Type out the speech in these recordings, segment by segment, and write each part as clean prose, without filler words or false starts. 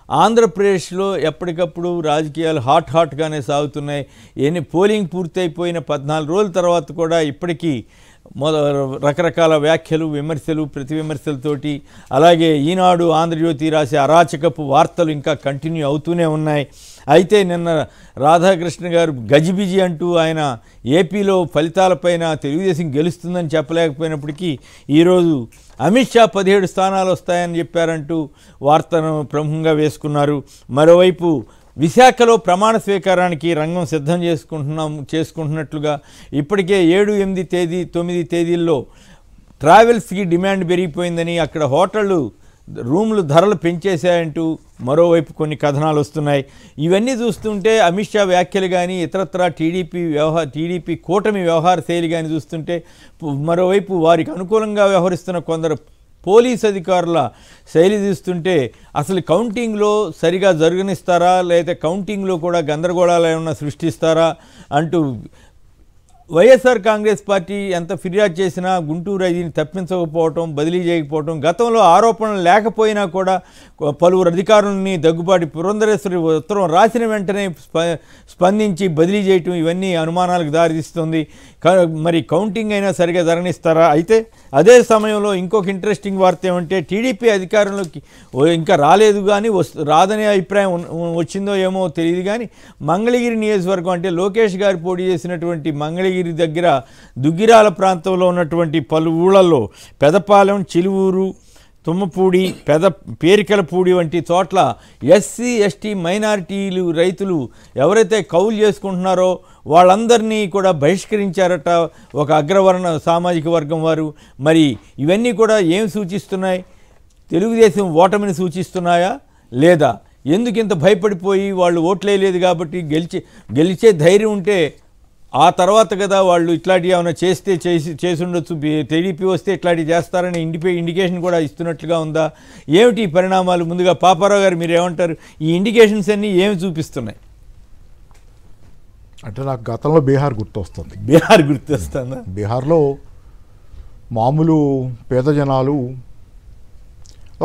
ఆంధ్రప్రదేశ్లో ఎప్పటికప్పుడు రాజకీయాలు హాట్గానే సాగుతున్నాయి. ఎన్ని పోలింగ్ పూర్తయిపోయిన 14 రోజుల తర్వాత కూడా ఇప్పటికీ రకరకాల వ్యాఖ్యలు, విమర్శలు, ప్రతి విమర్శలతోటి, అలాగే ఈనాడు, ఆంధ్రజ్యోతి రాసే అరాచకపు వార్తలు ఇంకా కంటిన్యూ అవుతూనే ఉన్నాయి. అయితే నిన్న రాధాకృష్ణ గారు గజిబిజి అంటూ ఆయన ఏపీలో ఫలితాలపైన తెలుగుదేశం గెలుస్తుందని చెప్పలేకపోయినప్పటికీ ఈరోజు అమిత్ షా 17 స్థానాలు వస్తాయని చెప్పారంటూ వార్తను ప్రముఖంగా వేసుకున్నారు. మరోవైపు విశాఖలో ప్రమాణ స్వీకారానికి రంగం సిద్ధం చేసుకుంటున్నట్లుగా ఇప్పటికే 7, 8, 9 తేదీల్లో ట్రావెల్స్కి డిమాండ్ పెరిగిపోయిందని, అక్కడ హోటళ్ళు రూములు ధరలు పెంచేశాయంటూ మరోవైపు కొన్ని కథనాలు వస్తున్నాయి. ఇవన్నీ చూస్తుంటే అమిత్ షా వ్యాఖ్యలు కానీ, ఇతరత్రా టీడీపీ కూటమి వ్యవహార శైలి కానీ చూస్తుంటే, మరోవైపు వారికి అనుకూలంగా వ్యవహరిస్తున్న కొందరు పోలీస్ అధికారుల శైలి చూస్తుంటే అసలు కౌంటింగ్లో సరిగా జరగనిస్తారా, లేదా కౌంటింగ్లో కూడా గందరగోళాలు ఏమన్నా సృష్టిస్తారా అంటూ వైఎస్ఆర్ కాంగ్రెస్ పార్టీ ఎంత ఫిర్యాదు చేసినా గుంటూరు ఐజీని తప్పించకపోవటం, బదిలీ చేయకపోవటం, గతంలో ఆరోపణలు లేకపోయినా కూడా పలువురు అధికారులని దగ్గుబాటి పురంధరేశ్వరి ఉత్తరం రాసిన వెంటనే స్పందించి బదిలీ చేయటం, ఇవన్నీ అనుమానాలకు దారితీస్తుంది. మరి కౌంటింగ్ అయినా సరిగా జరగనిస్తారా? అయితే అదే సమయంలో ఇంకొక ఇంట్రెస్టింగ్ వార్త ఏమంటే, టీడీపీ అధికారంలోకి ఇంకా రాలేదు కానీ రాదనే అభిప్రాయం వచ్చిందో ఏమో తెలియదు కానీ, మంగళగిరి నియోజకవర్గం అంటే లోకేష్ గారు పోటీ చేసినటువంటి మంగళగిరి దగ్గర దుగ్గిరాల ప్రాంతంలో ఉన్నటువంటి పలు ఊళ్ళల్లో పెదపాలెం, చిలువూరు, తుమ్మపూడి, పేరికలపూడి వంటి చోట్ల ఎస్సీ, ఎస్టీ, మైనారిటీలు రైతులు ఎవరైతే కౌలు చేసుకుంటున్నారో వాళ్ళందరినీ కూడా బహిష్కరించారట ఒక అగ్రవర్ణ సామాజిక వర్గం వారు. మరి ఇవన్నీ కూడా ఏం సూచిస్తున్నాయి? తెలుగుదేశం ఓటమిని సూచిస్తున్నాయా, లేదా ఎందుకింత భయపడిపోయి వాళ్ళు ఓట్లేయలేదు కాబట్టి గెలిచే ధైర్యం ఉంటే ఆ తర్వాత కదా వాళ్ళు ఇట్లాంటివి ఏమైనా చేసి ఉండొచ్చు, టీడీపీ వస్తే ఇట్లాంటివి చేస్తారని ఇండికేషన్ కూడా ఇస్తున్నట్లుగా ఉందా? ఏమిటి ఈ పరిణామాలు? ముందుగా పాపారావు గారు మీరు ఏమంటారు? ఈ ఇండికేషన్స్ అన్నీ ఏమి చూపిస్తున్నాయి? అంటే నాకు గతంలో బీహార్ గుర్తొస్తుంది. బీహార్ గుర్తొస్తుందా? బీహార్లో మామూలు పేద జనాలు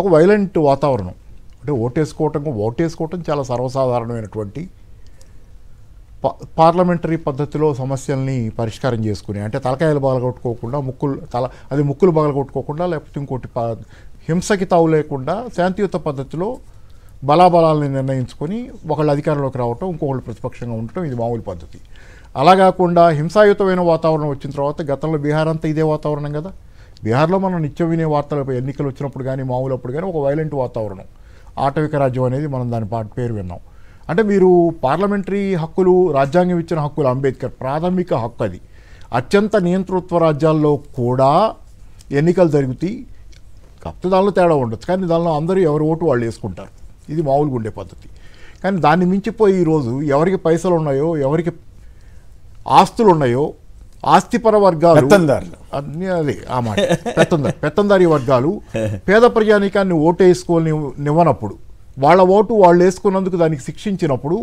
ఒక వైలెంట్ వాతావరణం, అంటే ఓటేసుకోవటం చాలా సర్వసాధారణమైనటువంటి పార్లమెంటరీ పద్ధతిలో సమస్యల్ని పరిష్కారం చేసుకుని, అంటే తలకాయలు బాగలగొట్టుకోకుండా, ముక్కులు బాగలగొట్టుకోకుండా, లేకపోతే ఇంకోటి హింసకి తావు లేకుండా శాంతియుత పద్ధతిలో బలాబలాలని నిర్ణయించుకొని ఒకళ్ళు అధికారంలోకి రావటం, ఇంకొకళ్ళు ప్రతిపక్షంగా ఉండటం, ఇది మామూలు పద్ధతి. అలా కాకుండా హింసాయుతమైన వాతావరణం వచ్చిన తర్వాత, గతంలో బీహార్ అంతా ఇదే వాతావరణం కదా. బీహార్లో మనం నిత్యం వినే వార్తలు, ఎన్నికలు వచ్చినప్పుడు కానీ మామూలు అప్పుడు కానీ ఒక వైలెంట్ వాతావరణం, ఆటవిక రాజ్యం అనేది మనం దాని పేరు విన్నాం. అంటే మీరు పార్లమెంటరీ హక్కులు, రాజ్యాంగం ఇచ్చిన హక్కులు, అంబేద్కర్ ప్రాథమిక హక్కు అది. అత్యంత నియంతృత్వ రాజ్యాల్లో కూడా ఎన్నికలు జరుగుతాయి, కాకపోతే దానిలో తేడా ఉండొచ్చు, కానీ దానిలో అందరూ ఎవరి ఓటు వాళ్ళు వేసుకుంటారు. ఇది మామూలుగా ఉండే పద్ధతి. కానీ దాన్ని మించిపోయి ఈరోజు ఎవరికి పైసలు ఉన్నాయో, ఎవరికి ఆస్తులు ఉన్నాయో, ఆస్తిపర వర్గాలు, అదే ఆ మాట పెత్తందారీ వర్గాలు పేద ప్రజానీకాన్ని ఓటేసుకోనివ్వనప్పుడు, వాళ్ళ ఓటు వాళ్ళు వేసుకున్నందుకు దానికి శిక్షించినప్పుడు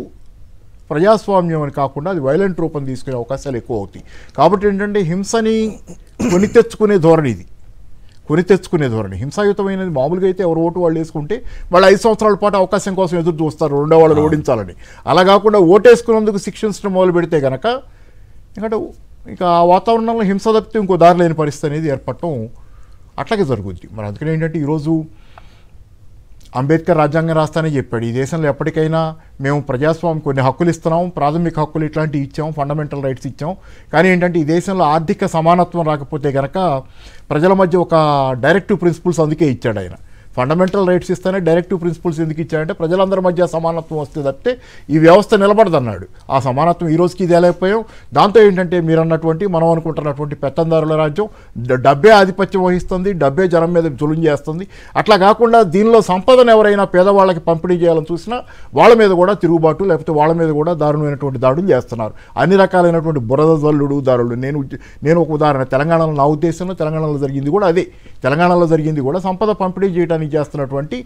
ప్రజాస్వామ్యం అని కాకుండా అది వైలెంట్ రూపం తీసుకునే అవకాశాలు ఎక్కువ అవుతాయి. కాబట్టి ఏంటంటే హింసని కొని తెచ్చుకునే ధోరణి ఇది. హింసాయుతమైనది మామూలుగా అయితే ఎవరు ఓటు వాళ్ళు వేసుకుంటే వాళ్ళు 5 సంవత్సరాల పాటు అవకాశం కోసం ఎదురు చూస్తారు రెండో వాళ్ళని ఓడించాలని. అలా కాకుండా ఓటేసుకున్నందుకు శిక్షించడం మొదలు పెడితే కనుక ఇంకా ఆ వాతావరణంలో హింస తప్పితే ఇంకో దారి లేని పరిస్థితి అనేది ఏర్పడటం అట్లాగే జరుగుద్ది. మరి అందుకని ఏంటంటే ఈరోజు అంబేద్కర్ రాజ్యాంగం రాస్తానే చెప్పాడు, ఈ దేశంలో ఎప్పటికైనా మేము ప్రజాస్వామ్యం కొన్ని హక్కులు ఇస్తున్నాం, ప్రాథమిక హక్కులు ఇట్లాంటివి ఇచ్చాం, ఫండమెంటల్ రైట్స్ ఇచ్చాం. కానీ ఏంటంటే ఈ దేశంలో ఆర్థిక సమానత్వం రాకపోతే కనుక ప్రజల మధ్య ఒక డైరెక్టివ్ ప్రిన్సిపల్స్ అందుకే ఇచ్చాడు ఆయన. ఫండమెంటల్ రైట్స్ ఇస్తేనే డైరెక్టివ్ ప్రిన్సిపల్స్ ఎందుకు ఇచ్చాడంటే ప్రజలందరి మధ్య సమానత్వం వస్తే తప్పితే ఈ వ్యవస్థ నిలబడదన్నాడు. ఆ సమానత్వం ఈ రోజుకి ఇది లేకపోయాం. దాంతో ఏంటంటే మీరు అన్నటువంటి మనం అనుకుంటున్నటువంటి పెత్తందారుల రాజ్యం, డబ్బే ఆధిపత్యం వహిస్తుంది, డబ్బే జనం మీద జులుం చేస్తుంది. అట్లా కాకుండా దీనిలో సంపదను ఎవరైనా పేదవాళ్ళకి పంపిణీ చేయాలని చూసినా వాళ్ళ మీద కూడా తిరుగుబాటు, లేకపోతే వాళ్ళ మీద కూడా దారుణమైనటువంటి దాడులు చేస్తున్నారు. అన్ని రకాలైనటువంటి బురద జల్లుడు దారులు. నేను ఒక ఉదాహరణ, తెలంగాణలో నా ఉద్దేశంలో తెలంగాణలో జరిగింది కూడా అదే. తెలంగాణలో జరిగింది కూడా సంపద పంపిణీ చేయడానికి చేస్తున్నటువంటి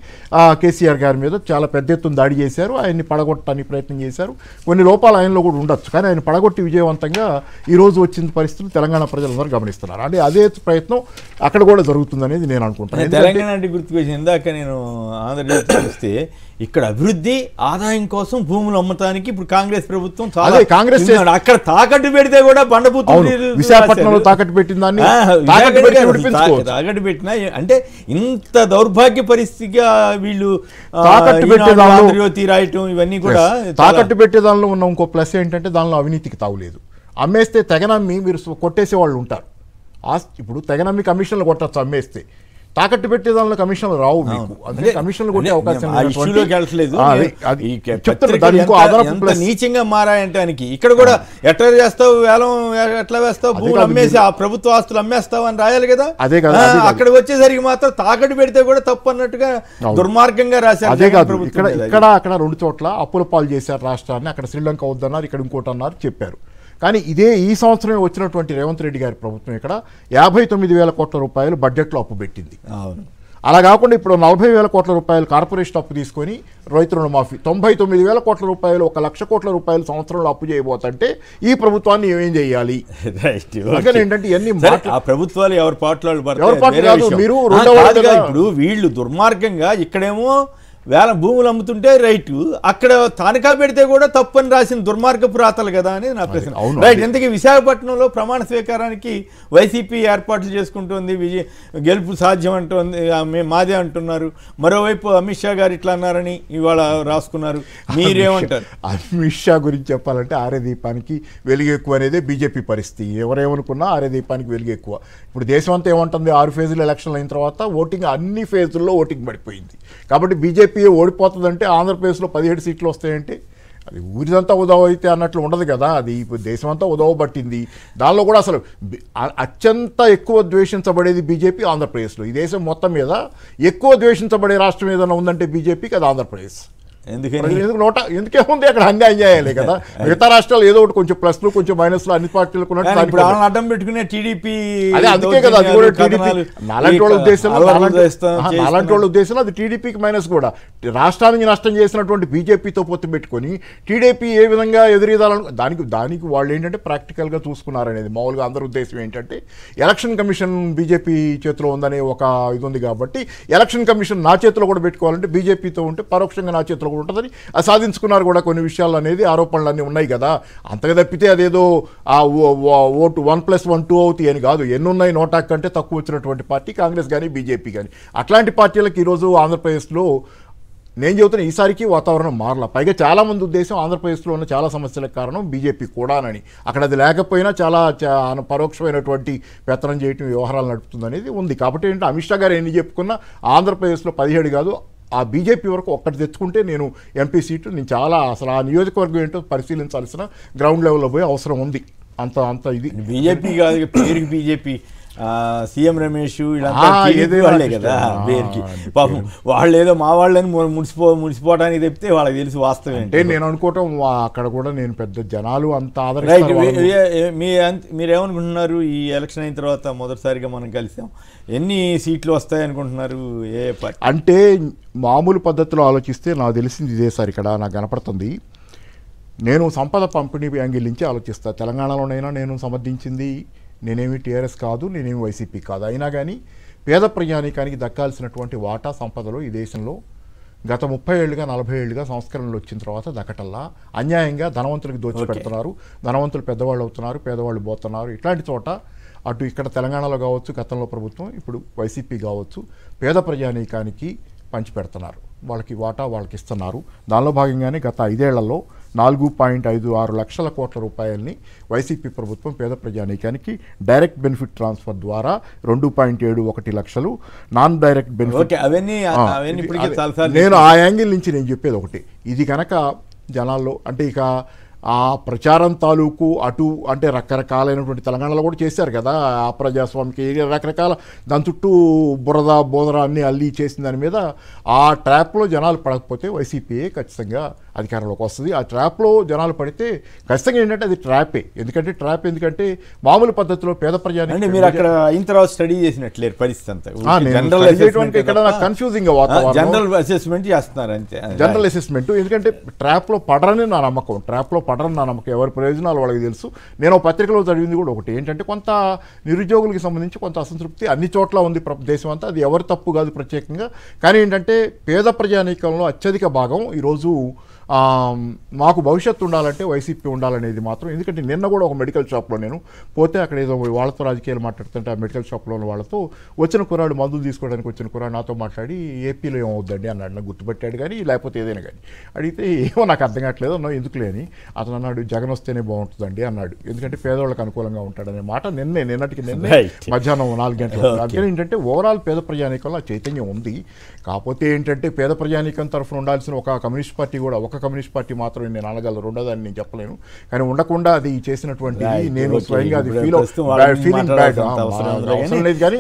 కేసీఆర్ గారి మీద చాలా పెద్ద ఎత్తున దాడి చేశారు. ఆయన్ని పడగొట్టడానికి ప్రయత్నం చేశారు. కొన్ని లోపాలు ఆయనలో కూడా ఉండొచ్చు, కానీ ఆయన పడగొట్టి విజయవంతంగా ఈరోజు వచ్చిన పరిస్థితులు తెలంగాణ ప్రజలందరూ గమనిస్తున్నారు. అంటే అదే ప్రయత్నం అక్కడ కూడా జరుగుతుందనేది నేను అనుకుంటున్నాను. తెలంగాణ అంటే గుర్తుకొచ్చింది. ఇందాక నేను ఆంధ్రప్రదేశ్ చూస్తే ఇక్కడ అభివృద్ధి ఆదాయం కోసం భూములు అమ్మటానికి ఇప్పుడు కాంగ్రెస్ ప్రభుత్వం అదే కాంగ్రెస్ అక్కడ తాకట్టు పెడితే కూడా బండబూతు విశాఖపట్నంలో తాకట్టు పెట్టిన దాన్ని తాకట్టు పెట్టినా అంటే ఇంత దౌర్భాగ్య పరిస్థితిగా వీళ్ళు తాకట్టు పెట్టేదాన్ని జ్యోతి రాయటం ఇవన్నీ కూడా తాకట్టు పెట్టే దానిలో ఉన్న ఇంకో ప్లస్ ఏంటంటే దానిలో అవినీతికి తావులేదు. అమ్మేస్తే తెగనమ్మి మీరు కొట్టేసే వాళ్ళు ఉంటారు. ఇప్పుడు తెగనమ్మి కమిషన్లు కొట్టచ్చు అమ్మేస్తే, తాకట్టు పెట్టే దానిలో కమిషన్లు రావు మీకు, అందుకే కమిషన్లు కొట్టే అవకాశం నీచంగా మారాయంటానికి. ఇక్కడ కూడా ఎట్లా చేస్తావు వేలం ఎట్లా వేస్తావు భూములు అమ్మేసి ఆ ప్రభుత్వ ఆస్తులు అమ్మేస్తావు అని రాయాలి కదా. అదే కదా అక్కడ వచ్చేసరికి మాత్రం తాకట్టు పెడితే కూడా తప్పు అన్నట్టుగా దుర్మార్గంగా రాశారు. అదే కాదు ఇక్కడ అక్కడ 2 చోట్ల అప్పుల పాలు చేశారు రాష్ట్రాన్ని. అక్కడ శ్రీలంక వద్దన్నారు, ఇక్కడ ఇంకోటి అన్నారు చెప్పారు. కానీ ఈ సంవత్సరం వచ్చినటువంటి రేవంత్ రెడ్డి గారి ప్రభుత్వం ఇక్కడ 59,000 కోట్ల రూపాయలు బడ్జెట్లో అప్పు పెట్టింది. అలా కాకుండా ఇప్పుడు 40,000 కోట్ల రూపాయలు కార్పొరేషన్ అప్పు తీసుకొని రైతు రుణమాఫీ 99,000 కోట్ల రూపాయలు 1,00,000 కోట్ల రూపాయలు సంవత్సరంలో అప్పు చేయబోతుంటే ఈ ప్రభుత్వాన్ని ఏం చేయాలి ఏంటంటే ఇవన్నీ ప్రభుత్వాలు ఎవరి పాటలు మీరు ఇప్పుడు వీళ్ళు దుర్మార్గంగా ఇక్కడేమో వేల భూములు అమ్ముతుంటే రైట్, అక్కడ తనఖా పెడితే కూడా తప్పని రాసిన దుర్మార్గపు రాతలు కదా అని నా ప్రశ్న. రైట్, ఇంతకీ విశాఖపట్నంలో ప్రమాణ స్వీకారానికి వైసీపీ ఏర్పాట్లు చేసుకుంటుంది, గెలుపు సాధ్యం అంటుంది, మాదే అంటున్నారు. మరోవైపు అమిత్ షా గారు ఇట్లా అన్నారని ఇవాళ రాసుకున్నారు. మీరేమంటారు? అమిత్ షా గురించి చెప్పాలంటే ఆరే దీపానికి వెలుగు ఎక్కువ అనేది బీజేపీ పరిస్థితి. ఎవరేమనుకున్నా ఆరే దీపానికి వెలుగు ఎక్కువ. ఇప్పుడు దేశం అంతా ఏమంటుంది, 6 ఫేజులు ఎలక్షన్లు అయిన తర్వాత ఓటింగ్ అన్ని ఫేజుల్లో ఓటింగ్ పడిపోయింది. కాబట్టి బీజేపీ ఓడిపోతుందంటే ఆంధ్రప్రదేశ్లో 17 సీట్లు వస్తాయంటే అది ఊరిదంతా ఉదవ అయితే అన్నట్లు ఉండదు కదా. అది ఇప్పుడు దేశం అంతా ఉదవ పట్టింది. దానిలో కూడా అసలు అత్యంత ఎక్కువ ద్వేషించబడేది బీజేపీ ఆంధ్రప్రదేశ్లో. ఈ దేశం మొత్తం మీద ఎక్కువ ద్వేషించబడే రాష్ట్రం ఏదైనా ఉందంటే బీజేపీకి అది ఆంధ్రప్రదేశ్. ఎందుకేముంది అక్కడ అన్ని అన్యాయాలే కదా. మిగతా రాష్ట్రాలు ఏదో ఒకటి కొంచెం ప్లస్లు కొంచెం మైనస్లు అన్ని పార్టీలకు అడ్డం పెట్టుకునే టీడీపీ. అందుకే కదా అది కూడా టీడీపీ నాలాంటి వాళ్ళ ఉద్దేశంలో అది టీడీపీకి మైనస్ కూడా. రాష్ట్రానికి నష్టం చేసినటువంటి బీజేపీతో పొత్తు పెట్టుకొని టీడీపీ ఏ విధంగా ఎదురీదాలను దానికి వాళ్ళు ఏంటంటే ప్రాక్టికల్గా చూసుకున్నారనేది. మామూలుగా అందరి ఉద్దేశం ఏంటంటే ఎలక్షన్ కమిషన్ బీజేపీ చేతిలో ఉందనే ఒక ఇది ఉంది కాబట్టి ఎలక్షన్ కమిషన్ నా చేతిలో కూడా పెట్టుకోవాలంటే బీజేపీతో ఉంటే పరోక్షంగా నా చేతిలో ఉంటుందని సాధించుకున్నారు కూడా కొన్ని విషయాలు అనేది ఆరోపణలు అన్నీ ఉన్నాయి కదా. అంతగా తప్పితే అదేదో ఆ ఓటు 1+1 2 అవుతాయి అని కాదు. ఎన్నున్నాయి 100 కంటే తక్కువ వచ్చినటువంటి పార్టీ కాంగ్రెస్ కానీ బీజేపీ కానీ. అట్లాంటి పార్టీలకు ఈరోజు ఆంధ్రప్రదేశ్లో నేను చెబుతున్నా ఈసారికి వాతావరణం మారలా. పైగా చాలామంది ఉద్దేశం ఆంధ్రప్రదేశ్లో ఉన్న చాలా సమస్యలకు కారణం బీజేపీ కూడానని. అక్కడ అది లేకపోయినా చాలా పరోక్షమైనటువంటి పెత్తనం చేయటం వ్యవహారాలు నడుపుతుంది అనేది ఉంది. కాబట్టి ఏంటంటే అమిత్ షా గారు ఎన్ని చెప్పుకున్నా ఆంధ్రప్రదేశ్లో 17 కాదు ఆ బీజేపీ వరకు ఒక్కటి తెచ్చుకుంటే నేను ఎంపీ సీటు నేను చాలా అసలు ఆ నియోజకవర్గం ఏంటో పరిశీలించాల్సిన గ్రౌండ్ లెవెల్లో పోయి అవసరం ఉంది. అంత ఇది బీజేపీ కాదు పేరుకి బీజేపీ. సీఎం రమేష్ వాళ్ళే కదా పేరుకి. పాపం వాళ్ళు ఏదో మా వాళ్ళని ముడిసిపోవడానికి చెప్తే వాళ్ళకి తెలిసి వాస్తవం అంటే నేను అనుకోవటం అక్కడ కూడా నేను పెద్ద జనాలు అంత మీరేమనుకుంటున్నారు? ఈ ఎలక్షన్ అయిన తర్వాత మొదటిసారిగా మనం కలిసాం, ఎన్ని సీట్లు వస్తాయి అనుకుంటున్నారు? ఏ పార్టీ అంటే మామూలు పద్ధతిలో ఆలోచిస్తే నాకు తెలిసింది ఇదే సార్ ఇక్కడ నాకు కనపడుతుంది. నేను సంపద పంపిణీ యాంగిల్ నుంచి ఆలోచిస్తా. తెలంగాణలోనైనా నేను సమర్థించింది నేనేమి టీఆర్ఎస్ కాదు, నేనేమి వైసీపీ కాదు. అయినా కానీ పేద ప్రజానీకానికి దక్కాల్సినటువంటి వాటా సంపదలో ఈ దేశంలో గత 30 ఏళ్ళుగా 40 ఏళ్ళుగా సంస్కరణలు వచ్చిన తర్వాత దక్కటల్లా అన్యాయంగా ధనవంతులకు దోచిపెడుతున్నారు. ధనవంతులు పెద్దవాళ్ళు అవుతున్నారు, పేదవాళ్ళు పోతున్నారు. ఇట్లాంటి చోట అటు ఇక్కడ తెలంగాణలో కావచ్చు, గతంలో ప్రభుత్వం, ఇప్పుడు వైసీపీ కావచ్చు, పేద ప్రజానీకానికి పంచిపెడుతున్నారు. వాళ్ళకి వాటా వాళ్ళకి ఇస్తున్నారు. దానిలో భాగంగానే గత 5 ఏళ్లలో 4.56 లక్షల కోట్ల రూపాయలని వైసీపీ ప్రభుత్వం పేద ప్రజానీకానికి డైరెక్ట్ బెనిఫిట్ ట్రాన్స్ఫర్ ద్వారా 2.71 లక్షలు నాన్ డైరెక్ట్ బెనిఫిట్. నేను ఆ యాంగిల్ నుంచి నేను చెప్పేది ఒకటి, ఇది కనుక జనాల్లో అంటే ఇక ఆ ప్రచారం తాలూకు అటు అంటే రకరకాలైనటువంటి తెలంగాణలో కూడా చేశారు కదా ఆ ప్రజాస్వామికి రకరకాల దాని చుట్టూ బోదర అన్నీ అల్లి చేసిన దాని మీద ఆ ట్రాప్లో జనాలు పడకపోతే వైసీపీయే ఖచ్చితంగా అధికారంలోకి వస్తుంది. ఆ ట్రాప్లో జనాలు పడితే ఖచ్చితంగా ఏంటంటే అది ట్రాపే. ఎందుకంటే మామూలు పద్ధతిలో పేద ప్రజానికి మీరు అక్కడ అయిన తర్వాత స్టడీ చేసినట్లే పరిస్థితి అంతా ఇక్కడ కన్ఫ్యూజింగ్ జనరల్ అసెస్మెంట్ చేస్తున్నారు అంతే. జనరల్ అసెస్మెంట్ ఎందుకంటే ట్రాప్లో పడరని నా నమ్మకం. ట్రాప్లో పడరని నా నమ్మకం. ఎవరి ప్రయోజనాలు వాళ్ళకి తెలుసు. నేను పత్రికలో చదివింది కూడా ఒకటి ఏంటంటే, కొంత నిరుద్యోగులకి సంబంధించి కొంత అసంతృప్తి అన్ని చోట్ల ఉంది దేశం అంతా. అది ఎవరి తప్పు కాదు ప్రత్యేకంగా. కానీ ఏంటంటే పేద ప్రజానీకంలో అత్యధిక భాగం ఈరోజు మాకు భవిష్యత్తు ఉండాలంటే వైసీపీ ఉండాలనేది మాత్రం. ఎందుకంటే నిన్న కూడా ఒక మెడికల్ షాప్లో నేను పోతే అక్కడ ఏదో వాళ్ళతో రాజకీయాలు మాట్లాడుతుంటే ఆ మెడికల్ షాప్లో ఉన్న వాళ్ళతో వచ్చిన కుర్రాడు మందులు తీసుకోవడానికి వచ్చిన కుర్రాడు నాతో మాట్లాడి ఏపీలో ఏమవుద్దండి అన్నాడు. నాకు గుర్తుపెట్టాడు కానీ లేకపోతే ఏదైనా కానీ అడిగితే ఏమో నాకు అర్థం కావట్లేదు అన్నా. ఎందుకులే అని అతను అన్నాడు, జగన్ వస్తేనే బాగుంటుందండి అన్నాడు. ఎందుకంటే పేదవాళ్ళకి అనుకూలంగా ఉంటాడనే మాట నిన్నటికి మధ్యాహ్నం 4 గంటలకు. అందుకని ఏంటంటే ఓవరాల్ పేద ప్రజానీకంలో చైతన్యం ఉంది. కాకపోతే ఏంటంటే పేద ప్రజానీకం తరఫున ఉండాల్సిన ఒక కమ్యూనిస్ట్ పార్టీ కూడా, ఒక కమ్యూనిస్ట్ పార్టీ మాత్రం నేను అనగలను, రెండోదాన్ని నేను చెప్పలేను. కానీ ఉండకుండా అది చేసినటువంటి నేను స్వయంగా అది ఫీలింగ్ బ్యాడ్ అవసరం లేదు. కానీ